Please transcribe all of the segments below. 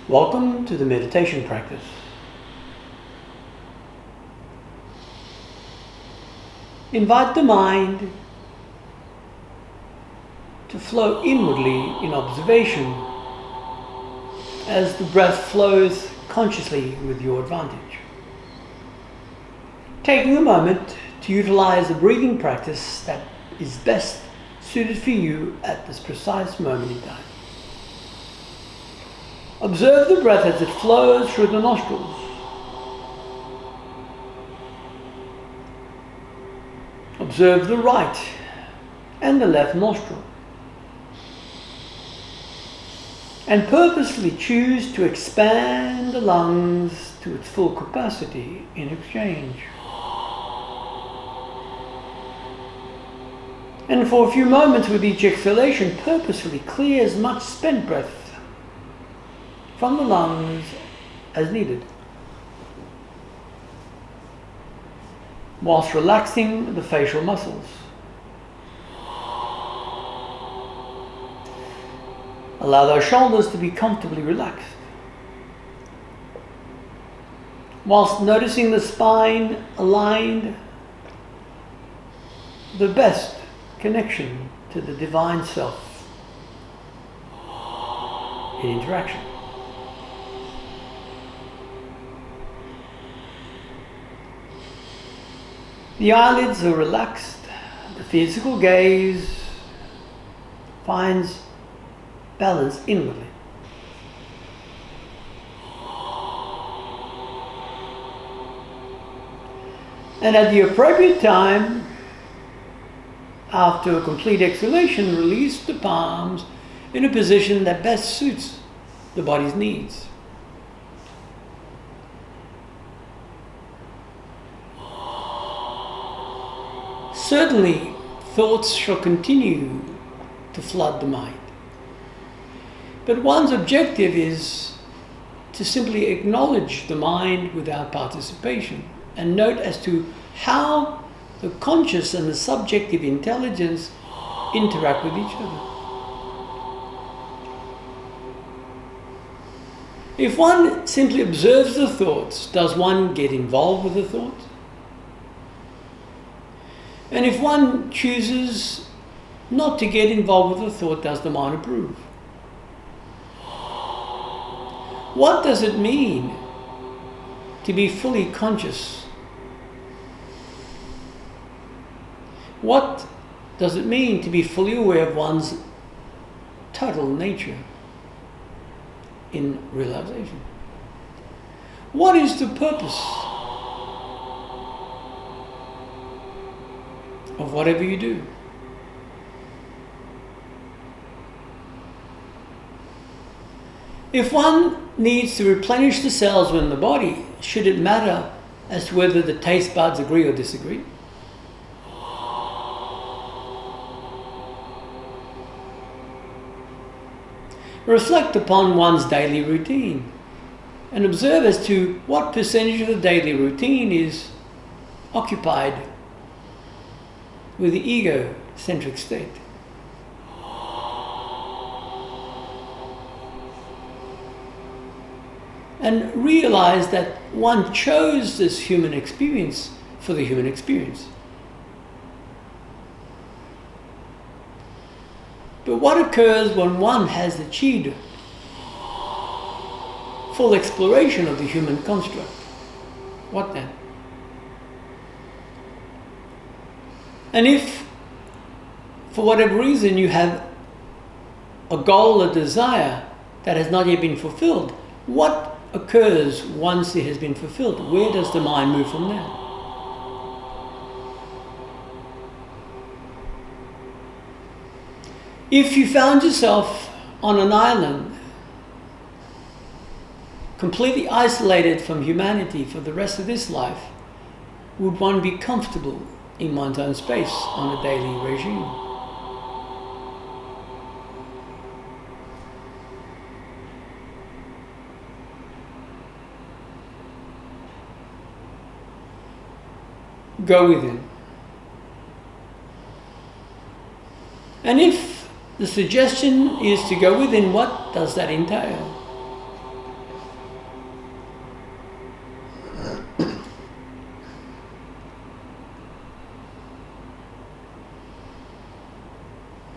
Welcome to the meditation practice. Invite the mind to flow inwardly in observation as the breath flows consciously with your advantage. Taking a moment to utilize the breathing practice that is best suited for you at this precise moment in time. Observe the breath as it flows through the nostrils. Observe the right and the left nostril. And purposely choose to expand the lungs to its full capacity in exchange. And for a few moments with each exhalation, purposefully clear as much spent breath from the lungs as needed, whilst relaxing the facial muscles. Allow those shoulders to be comfortably relaxed, whilst noticing the spine aligned, the best connection to the divine self in interaction. The eyelids are relaxed, the physical gaze finds balance inwardly. And at the appropriate time, after a complete exhalation, release the palms in a position that best suits the body's needs. Certainly, thoughts shall continue to flood the mind. But one's objective is to simply acknowledge the mind without participation and note as to how the conscious and the subjective intelligence interact with each other. If one simply observes the thoughts, does one get involved with the thought? And if one chooses not to get involved with the thought, does the mind approve? What does it mean to be fully conscious? What does it mean to be fully aware of one's total nature in realization? What is the purpose of whatever you do? If one needs to replenish the cells within the body, should it matter as to whether the taste buds agree or disagree? Reflect upon one's daily routine and observe as to what percentage of the daily routine is occupied with the ego-centric state. And realize that one chose this human experience for the human experience. But what occurs when one has achieved full exploration of the human construct? What then? And if, for whatever reason, you have a goal, a desire that has not yet been fulfilled, what occurs once it has been fulfilled? Where does the mind move from there? If you found yourself on an island, completely isolated from humanity for the rest of this life, would one be comfortable in one's own space on a daily regime? Go within. And if the suggestion is to go within, what does that entail?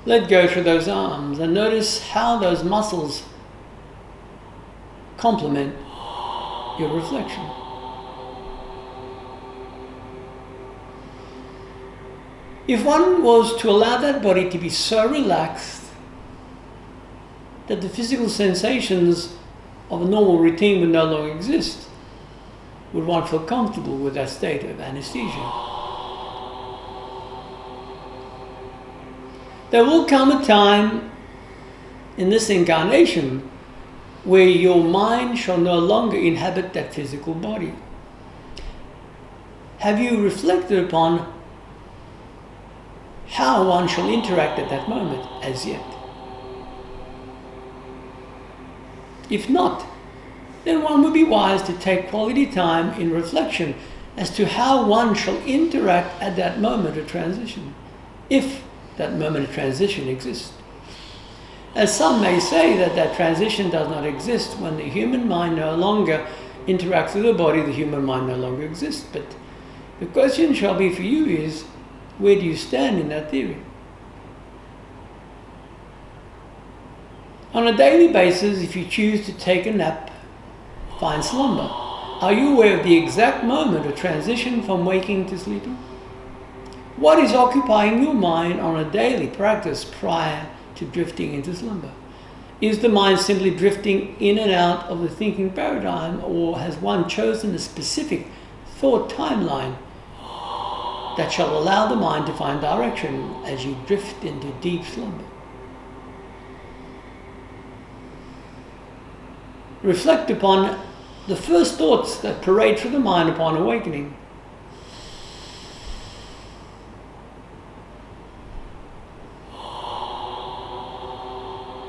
let go through those arms and notice how those muscles complement your reflection. If one was to allow that body to be so relaxed that the physical sensations of a normal routine would no longer exist, would one feel comfortable with that state of anesthesia? There will come a time in this incarnation where your mind shall no longer inhabit that physical body. Have you reflected upon how one shall interact at that moment as yet? If not, then one would be wise to take quality time in reflection as to how one shall interact at that moment of transition, if that moment of transition exists. As some may say that that transition does not exist when the human mind no longer interacts with the body, the human mind no longer exists. But the question shall be for you is, where do you stand in that theory? On a daily basis, if you choose to take a nap, find slumber, are you aware of the exact moment of transition from waking to sleeping? What is occupying your mind on a daily practice prior to drifting into slumber? Is the mind simply drifting in and out of the thinking paradigm, or has one chosen a specific thought timeline that shall allow the mind to find direction as you drift into deep slumber? Reflect upon the first thoughts that parade through the mind upon awakening.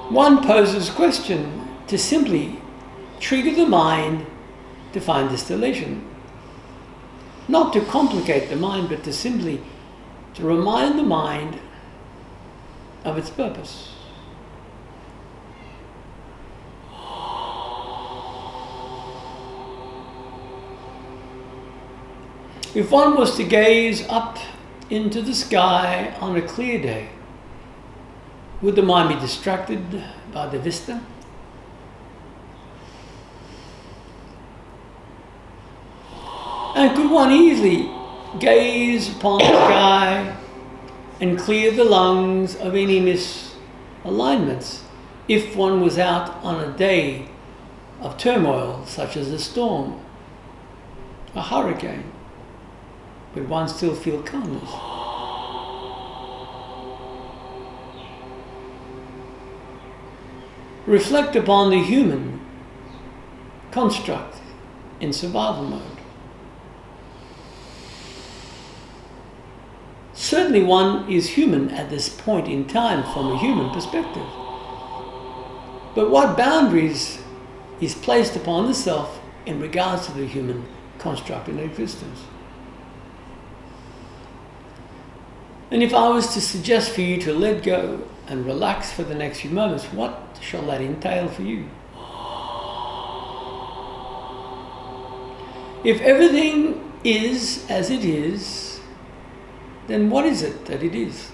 One poses question to simply trigger the mind to find distillation. Not to complicate the mind, but to simply to remind the mind of its purpose. If one was to gaze up into the sky on a clear day, would the mind be distracted by the vista? And could one easily gaze upon the sky and clear the lungs of any misalignments if one was out on a day of turmoil, such as a storm, a hurricane? Would one still feel calmness? Reflect upon the human construct in survival mode. Certainly one is human at this point in time from a human perspective. But what boundaries is placed upon the self in regards to the human construct in existence? And if I was to suggest for you to let go and relax for the next few moments, what shall that entail for you? If everything is as it is, then what is it that it is?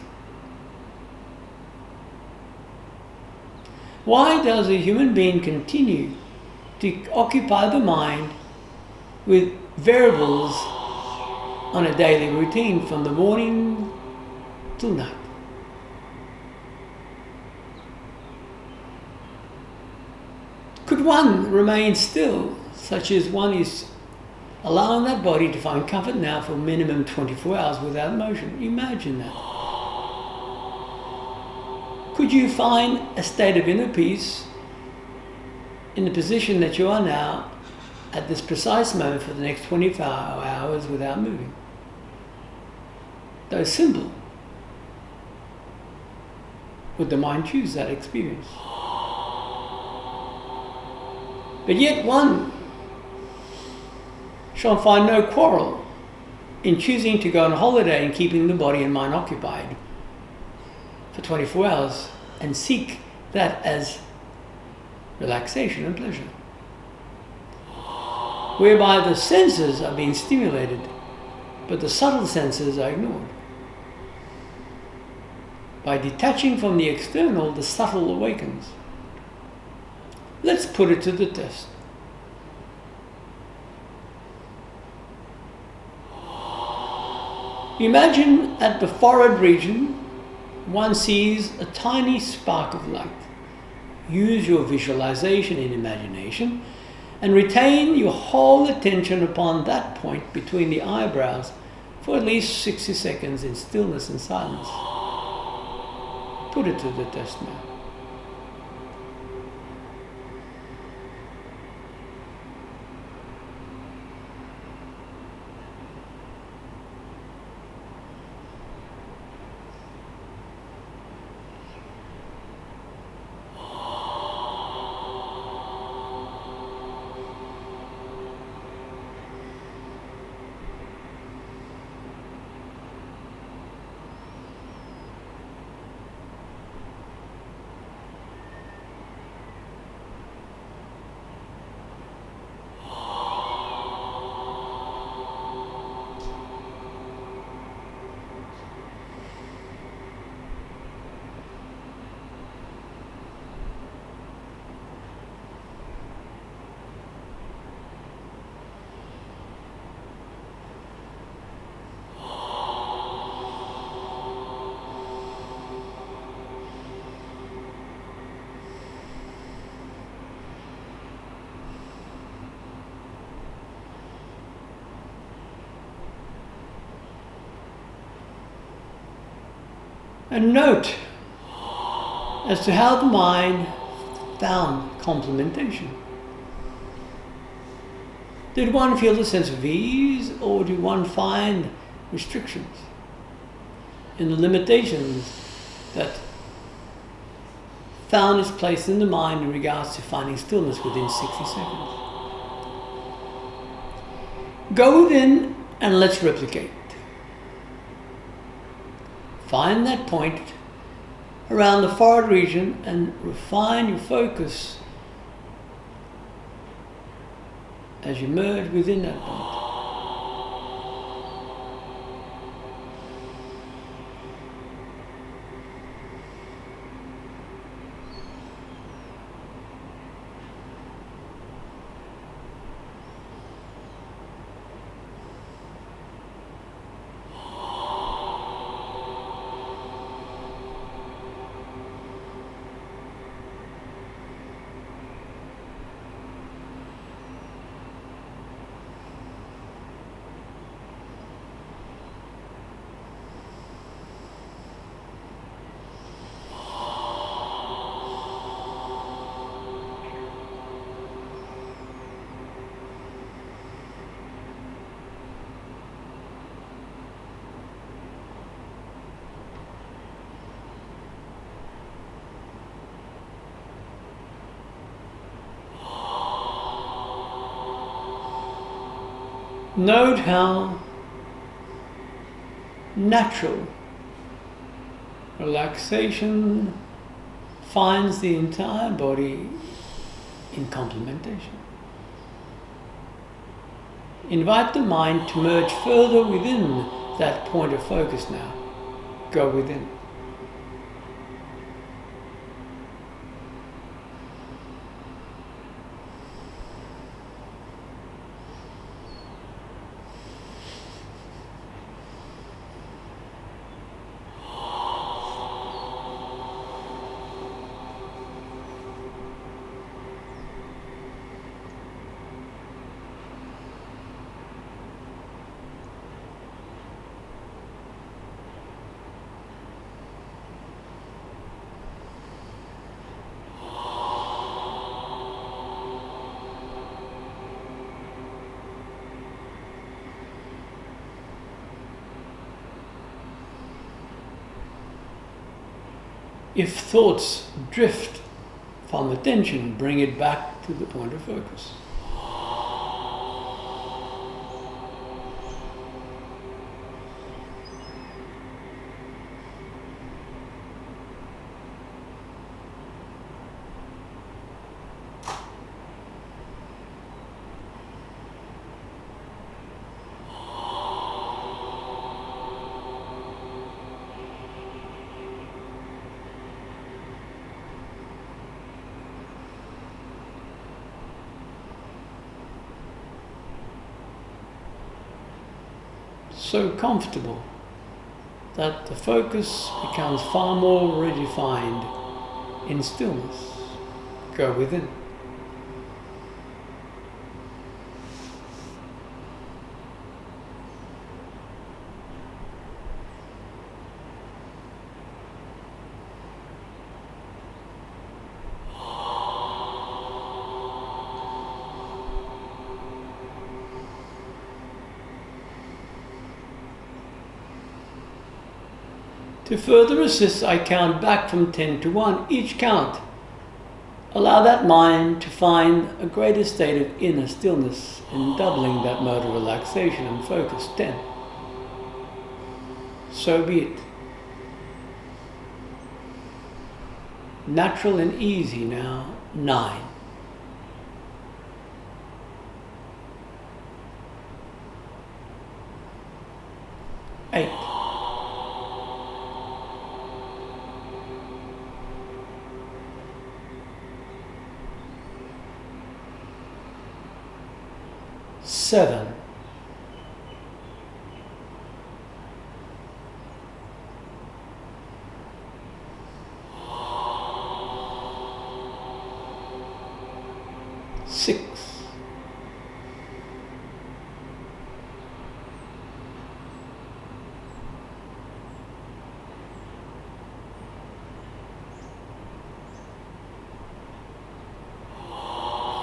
Why does a human being continue to occupy the mind with variables on a daily routine from the morning till night? Could one remain still, such as one is allowing that body to find comfort now for minimum 24 hours without motion? Imagine that. Could you find a state of inner peace in the position that you are now at this precise moment for the next 24 hours without moving? Though simple, would the mind choose that experience? But yet one shall find no quarrel in choosing to go on holiday and keeping the body and mind occupied for 24 hours and seek that as relaxation and pleasure, whereby the senses are being stimulated but the subtle senses are ignored. By detaching from the external, the subtle awakens. Let's put it to the test. Imagine at the forehead region, one sees a tiny spark of light. Use your visualization in imagination and retain your whole attention upon that point between the eyebrows for at least 60 seconds in stillness and silence. Put it to the test now. And note as to how the mind found complementation. Did one feel a sense of ease, or did one find restrictions in the limitations that found its place in the mind in regards to finding stillness within 60 seconds? Go within and let's replicate. Find that point around the forehead region and refine your focus as you merge within that point. Note how natural relaxation finds the entire body in complementation. Invite the mind to merge further within that point of focus now. Go within. If thoughts drift from attention, bring it back to the point of focus. so comfortable that the focus becomes far more redefined in stillness. Go within. To further assist, I count back from 10 to 1. Each count, allow that mind to find a greater state of inner stillness in doubling that mode of relaxation and focus. 10. So be it. Natural and easy now. 9. 8. 7. 6.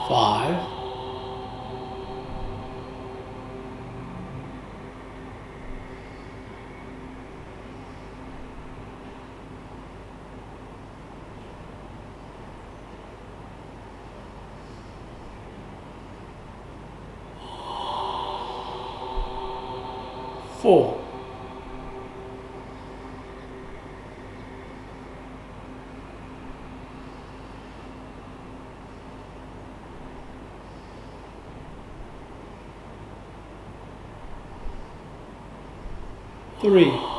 5. 4. 3.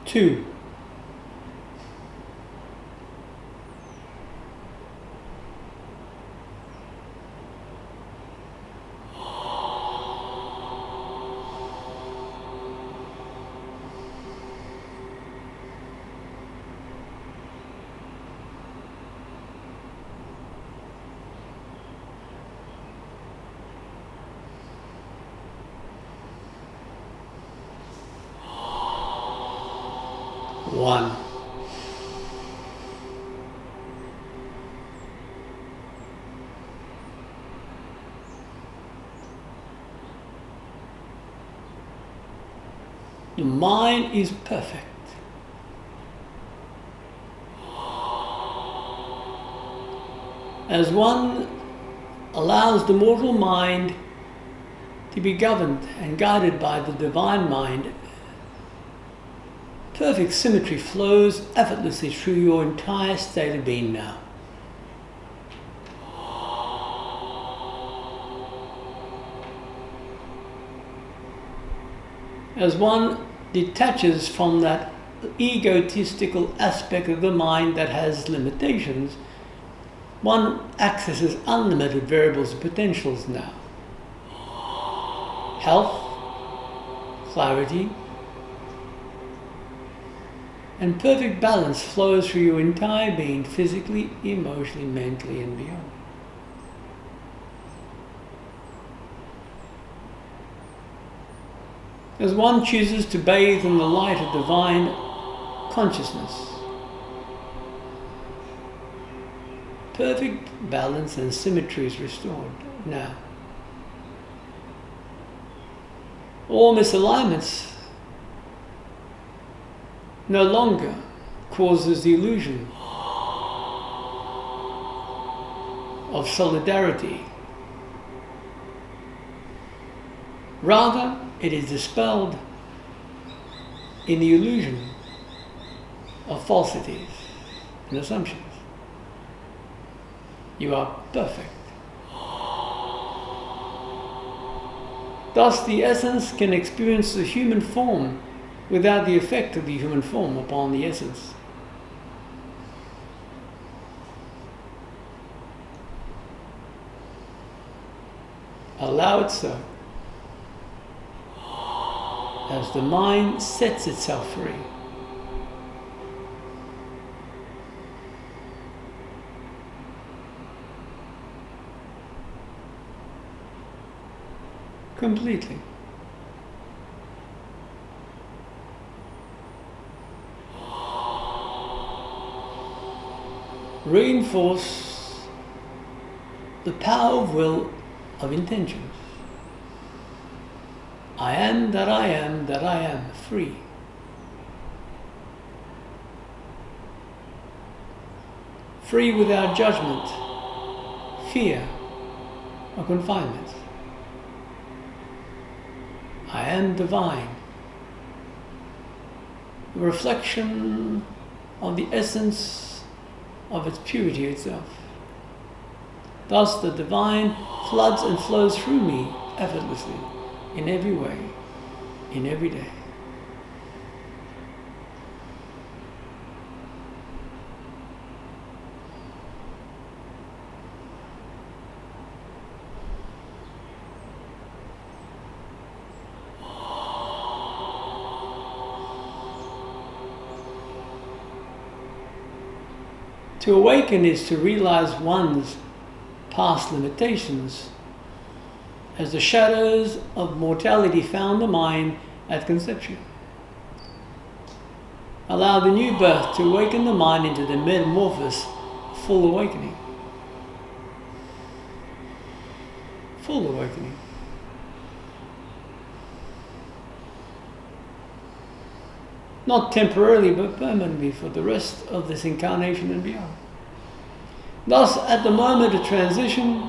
2. 1. The mind is perfect. As one allows the mortal mind to be governed and guided by the divine mind, perfect symmetry flows effortlessly through your entire state of being now. As one detaches from that egotistical aspect of the mind that has limitations, one accesses unlimited variables and potentials now. Health, clarity, and perfect balance flows through your entire being, physically, emotionally, mentally, and beyond. As one chooses to bathe in the light of divine consciousness, perfect balance and symmetry is restored now. All misalignments no longer causes the illusion of solidarity. Rather, it is dispelled in the illusion of falsities and assumptions. You are perfect. Thus, the essence can experience the human form without the effect of the human form upon the essence. Allow it so, as the mind sets itself free. Completely. Reinforce the power of will, of intentions. I am that I am that I am free. Free without judgment, fear, or confinement. I am divine, a reflection of the essence of its purity itself. Thus the divine floods and flows through me effortlessly, in every way, in every day. To awaken is to realize one's past limitations as the shadows of mortality found the mind at conception. Allow the new birth to awaken the mind into the metamorphosis of full awakening. Full awakening. Not temporarily, but permanently for the rest of this incarnation and beyond. Thus, at the moment of transition,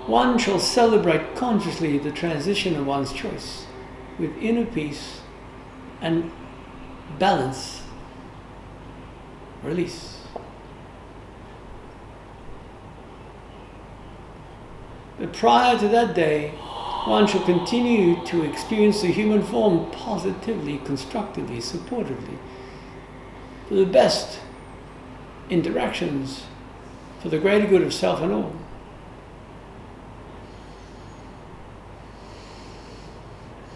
one shall celebrate consciously the transition of one's choice with inner peace and balance, release. But prior to that day, one shall continue to experience the human form positively, constructively, supportively, for the best interactions, for the greater good of self and all.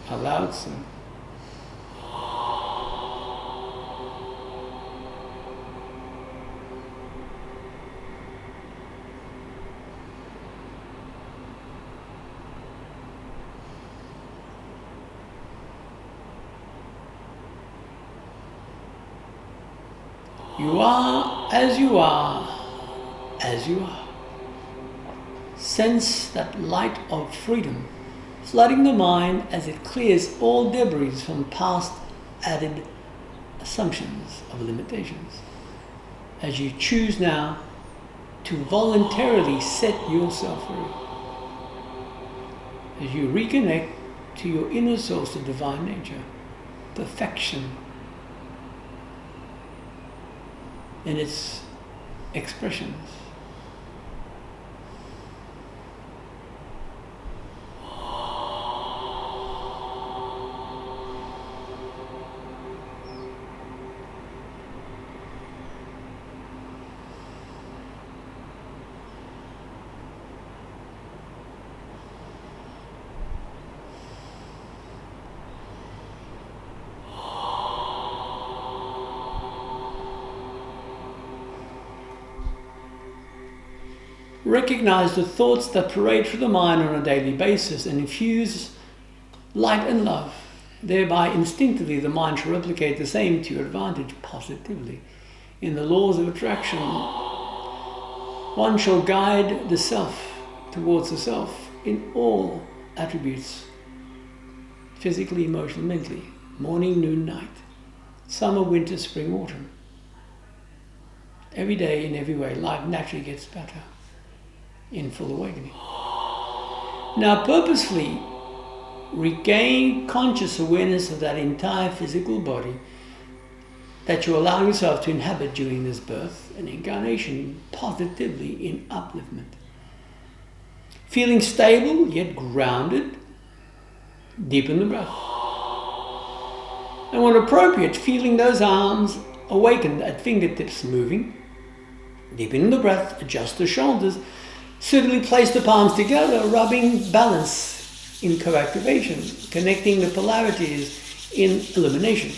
Allow it so. You are as you are, as you are. Sense that light of freedom flooding the mind as it clears all debris from past added assumptions of limitations. As you choose now to voluntarily set yourself free. As you reconnect to your inner source of divine nature, perfection in its expressions. Recognize the thoughts that parade through the mind on a daily basis and infuse light and love. Thereby, instinctively, the mind shall replicate the same to your advantage positively. In the laws of attraction, one shall guide the self towards the self in all attributes, physically, emotionally, mentally, morning, noon, night, summer, winter, spring, autumn. Every day, in every way, life naturally gets better in full awakening. Now, purposefully regain conscious awareness of that entire physical body that you allow yourself to inhabit during this birth and incarnation positively in upliftment. Feeling stable yet grounded, deepen the breath. And when appropriate, feeling those arms awakened at fingertips moving. Deepen the breath, adjust the shoulders, suitably place the palms together, rubbing balance in co-activation, connecting the polarities in illumination.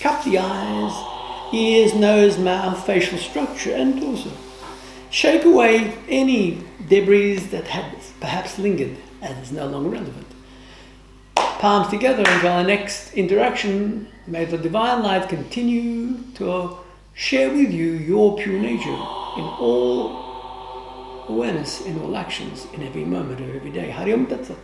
Cup the eyes, ears, nose, mouth, facial structure, and torso. Shake away any debris that had perhaps lingered as is no longer relevant. Palms together until our next interaction. May the divine light continue to share with you your pure nature in all awareness, in all actions, in every moment of every day. Hari Om Tat Sat.